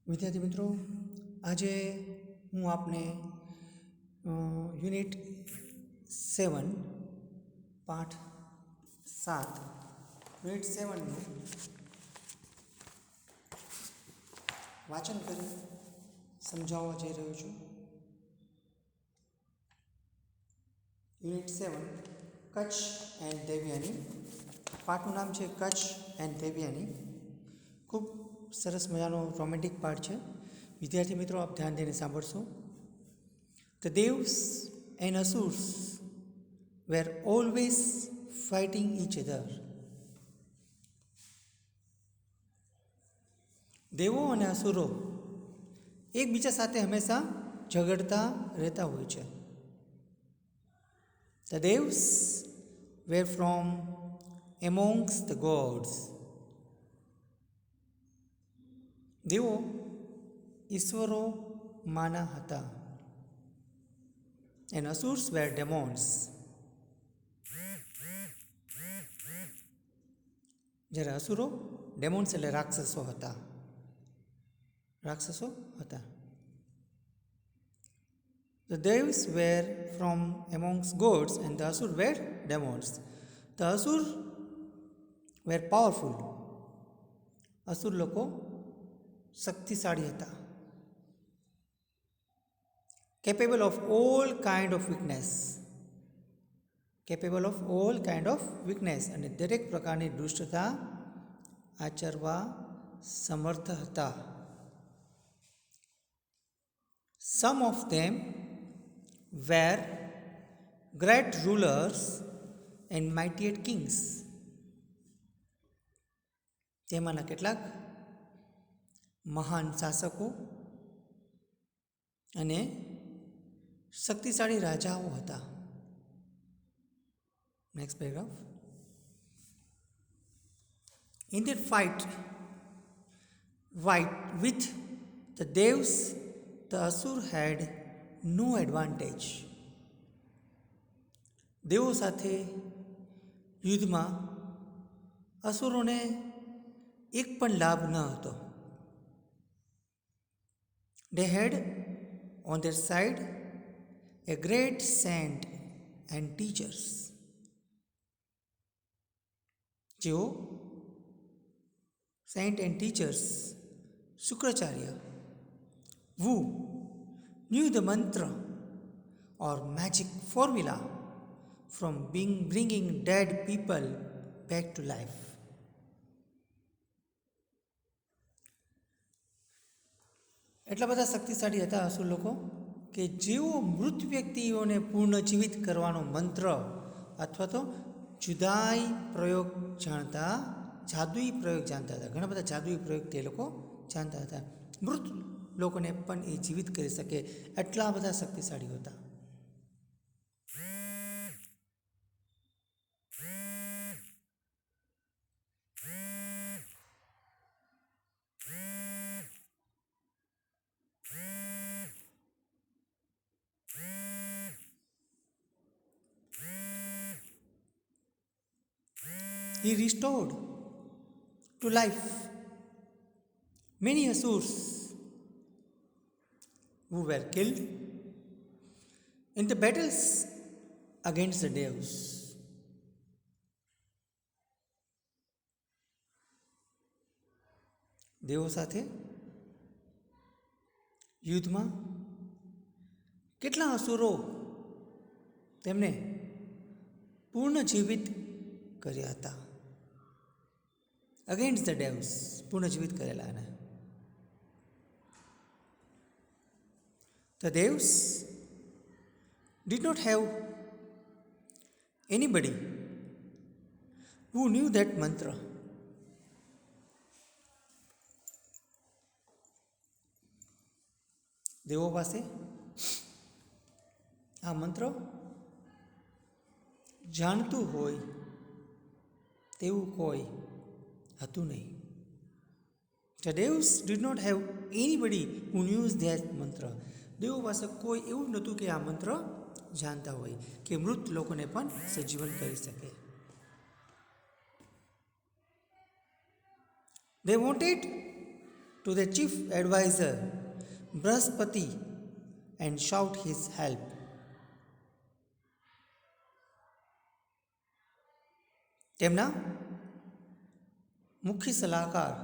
વિદ્યાર્થી મિત્રો, આજે હું આપને યુનિટ 7 પાઠ 7 યુનિટ 7નું વાંચન કરી સમજાવવા જઈ રહ્યો છું. Unit 7 Kacha and Devayani. પાઠનું નામ છે કચ્છ એન્ડ દેવયાની. ખૂબ સરસ મજાનો રોમેન્ટિક પાર્ટ છે. વિદ્યાર્થી મિત્રો, આપ ધ્યાન દઈને સાંભળશો. The devas and asuras were always fighting each other. દેવો અને અસુરો એકબીજા સાથે હંમેશા ઝઘડતા રહેતા હોય છે. The devas were from amongst the gods. દેવો ઈશ્વરો માના હતા. And asuras were demons. જ્યારે અસુરો, ડેમોન્સ એટલે રાક્ષસો હતા. The devs were from amongst gods and the asur were demons. The asur were powerful. Asura લોકો શક્તિશાળી હતા. Capable of all kind of weakness. અને દરેક પ્રકારની દુષ્ટતા આચરવા સમર્થ હતા. Some of them were great rulers and mighty kings. તેમાંના કેટલાક મહાન શાસકો અને શક્તિશાળી રાજાઓ હતા. Next paragraph. In that fight with the devs, the asur had no advantage. દેવો સાથે યુદ્ધમાં અસુરોને એક પણ લાભ ન હતો. They had on their side a great saint and teachers. જેઓ saint and teachers, Shukracharya, who knew the mantra or magic formula from bringing dead people back to life. એટલા બધા શક્તિશાળી હતા અસુર લોકો કે જેઓ મૃત વ્યક્તિઓને પુનઃજીવિત કરવાનો મંત્ર અથવા તો જાદુઈ પ્રયોગ જાણતા હતા. ઘણા બધા જાદુઈ પ્રયોગ તે લોકો જાણતા હતા. મૃત લોકોને પણ એ જીવિત કરી શકે એટલા બધા શક્તિશાળી હતા. He restored to life many asurs who were killed in the battles against the devs. દેવો સાથે યુદ્ધમાં કેટલા અસુરો તેમને પૂર્ણ જીવિત કર્યા હતા. અગેન્સ્ટ ધ ડેવ્સ, પુનઃજીવિત કરેલા એને. The devs did not have anybody who knew that mantra. દેવો પાસે આ મંત્ર જાણતું હોય તેવું કોઈ હતું નહીં. The devs did not have anybody who knew that mantra. દેવો પાસે કોઈ એવું નહોતું કે આ મંત્ર જાણતા હોય કે મૃત લોકોને પણ સજીવન કરી શકે. They wanted to the chief advisor Brahaspati and sought his help. તેમના મુખ્ય સલાહકાર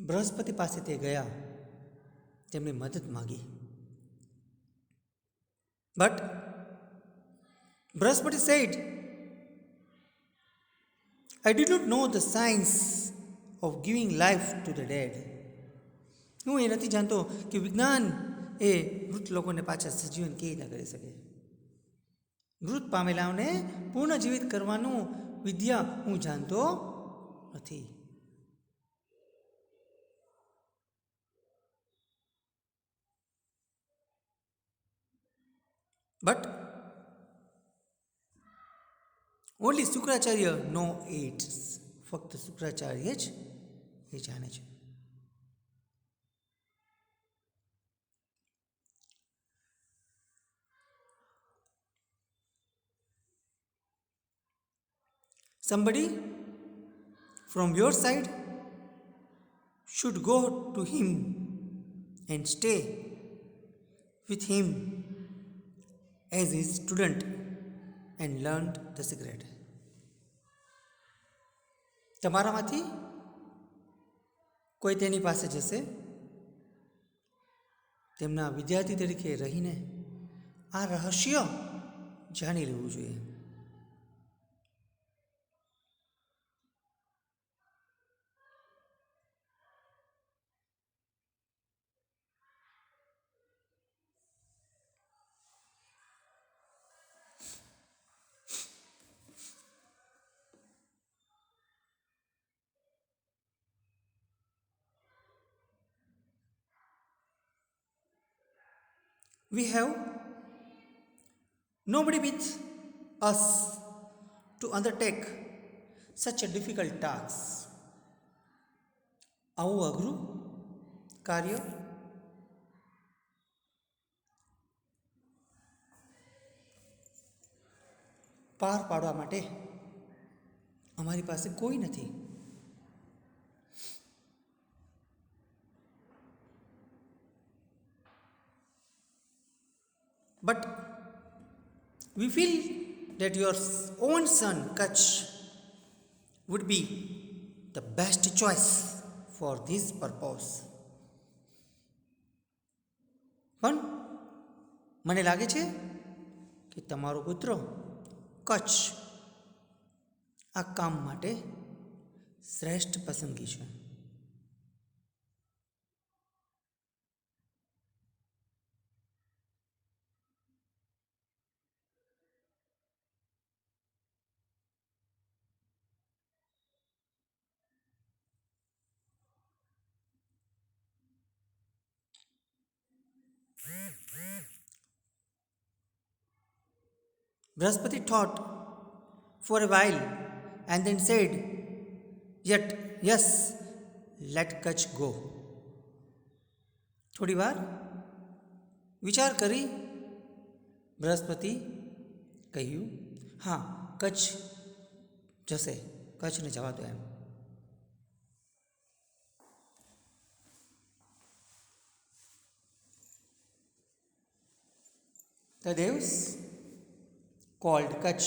બૃહસ્પતિ પાસે તે ગયા, તેમની મદદ માગી. But Brahaspati said, I did not know the science of giving life to the dead. હું એ નથી જાણતો કે વિજ્ઞાન એ મૃત લોકોને પાછા સજીવન કેવી રીતના કરી શકે. મૃત પામેલાઓને પુનઃજીવિત કરવાનું વિદ્યા હું જાણતો નથી. But only Shukracharya know it. ફક્ત શુક્રાચાર્ય જ એ જાણે છે. Somebody from your side should go to him and stay with him as his student and learned the secret. તમારામાંથી કોઈ તેની પાસે જશે, તેમના વિદ્યાર્થી તરીકે રહીને આ રહસ્ય જાણી લેવું જોઈએ. We have nobody with us to undertake such a difficult task. આવું અઘરું કાર્ય પાર પાડવા માટે અમારી પાસે કોઈ નથી. But we feel that your own son, Kach, would be the best choice for this purpose. પણ મને લાગે છે કે તમારો પુત્ર કચ્છ આ કામ માટે શ્રેષ્ઠ પસંદગી છે. Brahaspati thought for a while and then said, Yet, yes, let Kach go. થોડી વાર વિચાર કરી બૃહસ્પતિ કહ્યું, હા, કચ્છ જશે, કચ્છને જવા દો એમ. The Devs called Kach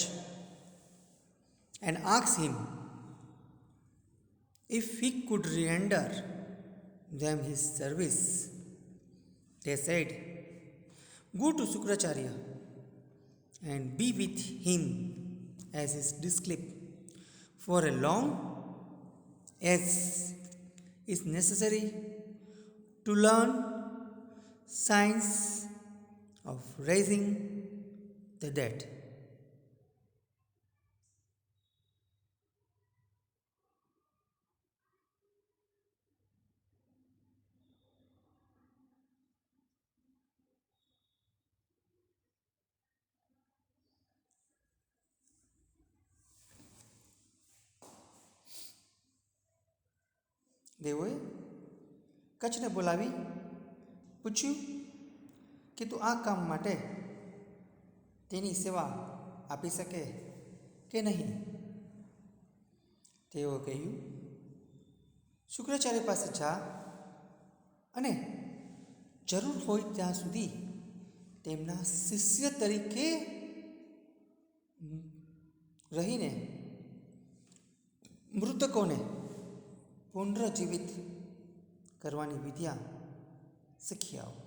and asked him if he could render them his service. They said, Go to Sukracharya and be with him as his disciple for as long as is necessary to learn science of raising the dead. દેવોએ કચ્છને બોલાવી પૂછ્યું કે તું આ કામ માટે તેની સેવા આપી શકે કે નહીં. તેઓ કહ્યું, શુક્રાચાર્ય પાસે જા અને જરૂર હોય ત્યાં સુધી તેમના શિષ્ય તરીકે રહીને મૃતકોને પુનર્જીવિત કરવાની વિદ્યા શીખી આવો.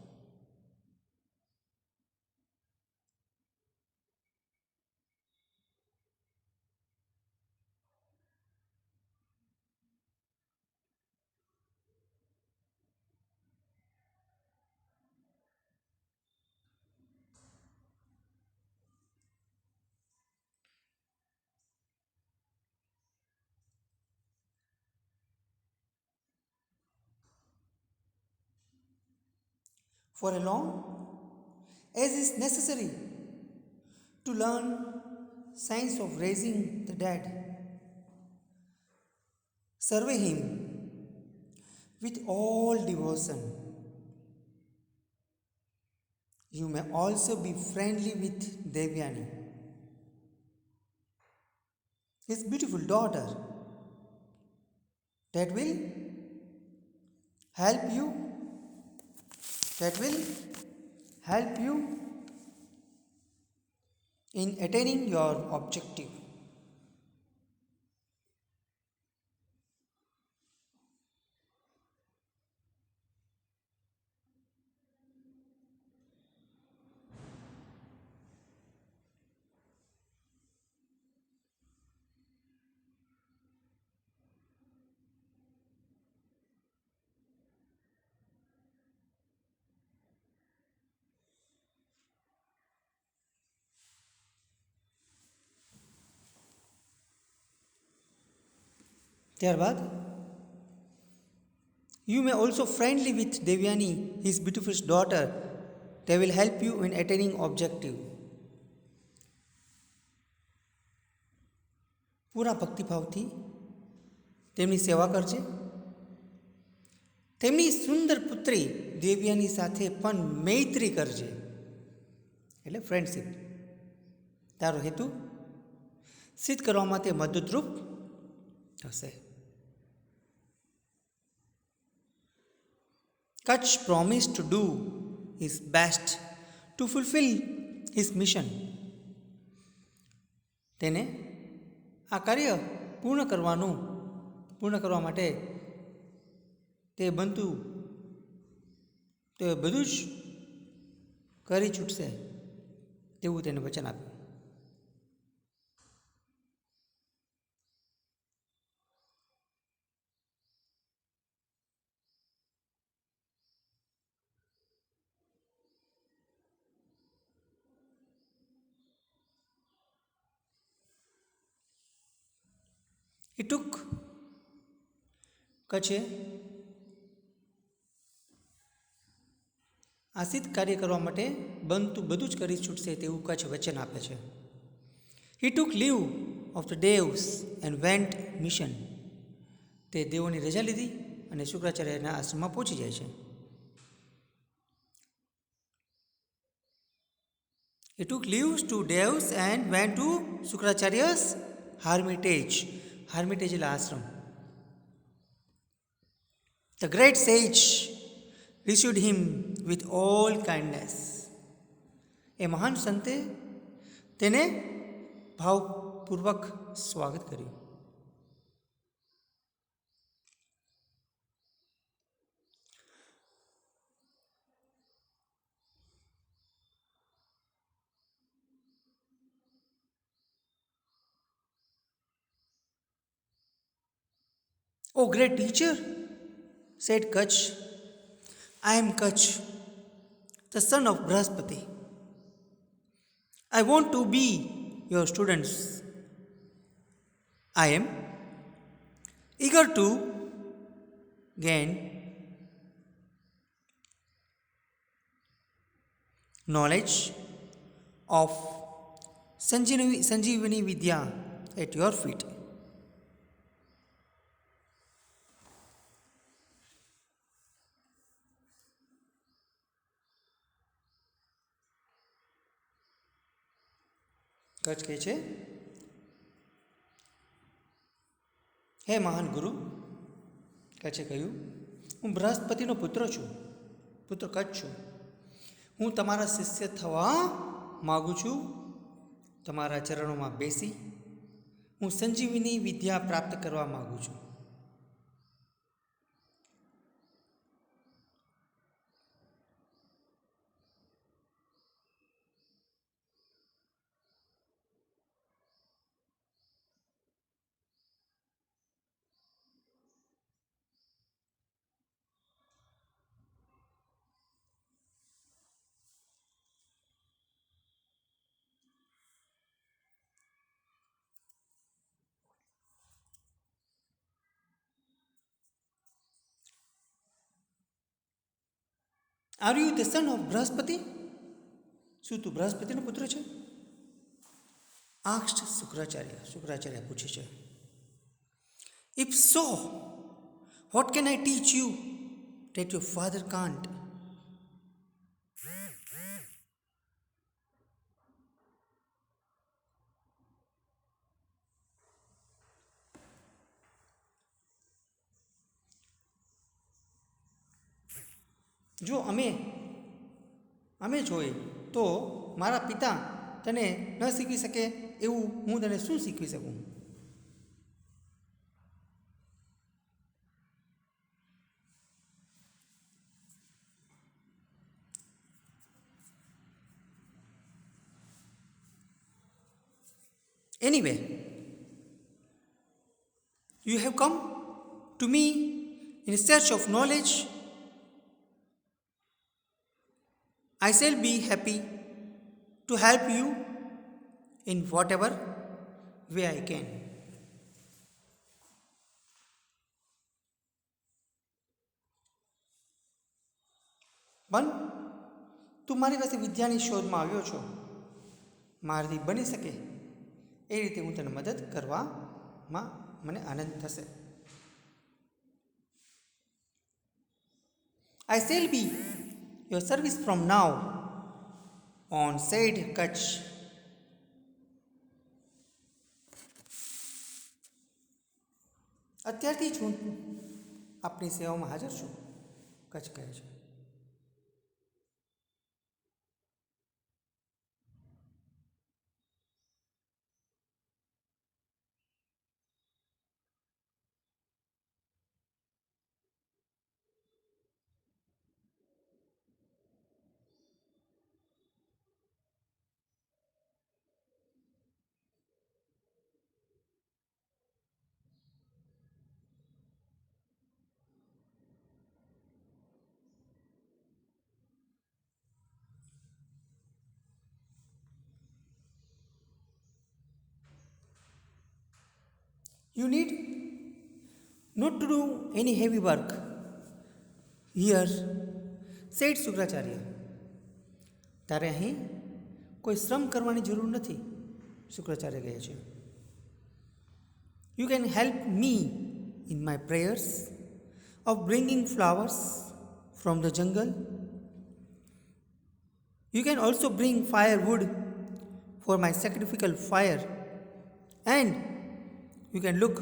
For a long as is necessary to learn science of raising the dead, survey him with all devotion. You may also be friendly with Devyani, his beautiful daughter, that will help you in attaining your objective. ત્યારબાદ you may also friendly with Devyani, his beautiful daughter. They will help you in attaining objective. પૂરા ભક્તિભાવથી તેમની સેવા કરજે. તેમની સુંદર પુત્રી દેવ્યાની સાથે પણ મૈત્રી કરજે, એટલે ફ્રેન્ડશીપ. તારો હેતુ સિદ્ધ કરવામાં તે મદદરૂપ થશે. Kutch promised to do his best to fulfill his mission. તેને આ કાર્ય પૂર્ણ કરવા માટે તે બધું જ કરી છૂટશે તેવું તેને વચન આપ્યું. He took કચ્છે આ સિદ્ધ કાર્ય કરવા માટે બધું જ કરી છૂટશે તેવું કચ્છ વચન આપે છે. He took leave of the devs and went mission. તે દેવોની રજા લીધી અને શુક્રાચાર્યના આશ્રમમાં પહોંચી જાય છે. He took leaves to devs and went to Shukracharya's hermitage. Hermitage એટલે આશ્રમ. The great sage received him with all kindness. એ મહાન સંતે તેને ભાવપૂર્વક સ્વાગત કર્યું. Oh, great teacher, said Kutch, I am Kutch, the son of Brahaspati. I want to be your students. I am eager to gain knowledge of Sanjeevani Vidya at your feet. Kutch કહે છે, હે મહાન ગુરુ, કચ્છે કહ્યું, હું બૃહસ્પતિનો પુત્ર છું, પુત્ર કચ્છ છું. હું તમારા શિષ્ય થવા માગું છું. તમારા ચરણોમાં બેસી હું સંજીવની વિદ્યા પ્રાપ્ત કરવા માગું છું. Are you the son of Brihaspati? શું તું બૃહસ્પતિનો પુત્ર છે? આસ્ક્ડ શુક્રાચાર્ય પૂછે છે. If so, what can I teach you that your father can't? જો અમે જોઈએ તો મારા પિતા તને ન શીખવી શકે એવું હું તને શું શીખવી શકું? Anyway, you have come to me in search of knowledge. I shall be happy to help you in whatever way I can. પણ તું મારી પાસે વિદ્યાની શોધમાં આવ્યો છો, મારાથી બની શકે એ રીતે હું તને મદદ કરવામાં મને આનંદ થશે. I shall be your service from now on, said Kutch. અત્યારથી જ હું આપની સેવામાં હાજર છું, કચ્છ કહે છે. You need not to do any heavy work here, said Shukracharya. તારે અહીં કોઈ શ્રમ કરવાની જરૂર નથી, શુક્રાચાર્ય કહે છે. You can help me in my prayers of bringing flowers from the jungle. You can also bring firewood for my sacrificial fire, and you can look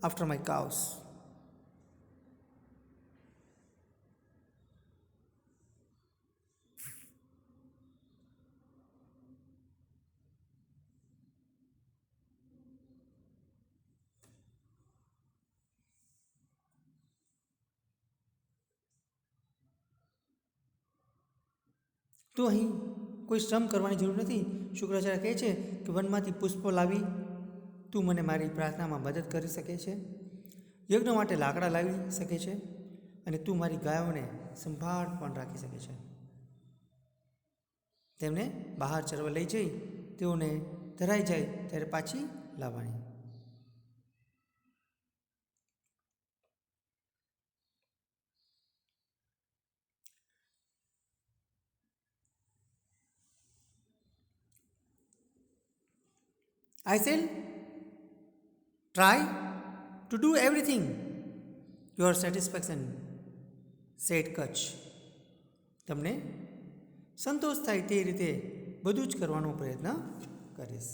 after my cows. તો અહીં કોઈ શ્રમ કરવાની જરૂર નથી, શુક્રાચાર્ય કહે છે કે વનમાંથી પુષ્પો લાવી તું મને મારી પ્રાર્થનામાં મદદ કરી શકે છે, યજ્ઞ માટે લાકડા લાવી શકે છે, અને તું મારી ગાયોને સંભાળ પણ રાખી શકે છે. તેમને બહાર ચરવા લઈ જઈ તેઓને ધરાઈ જાય ત્યારે પાછી લાવવાની. I shall try to do everything your satisfaction, said Kutch. તમને સંતોષ થાય તે રીતે બધું જ કરવાનો પ્રયત્ન કરીશ.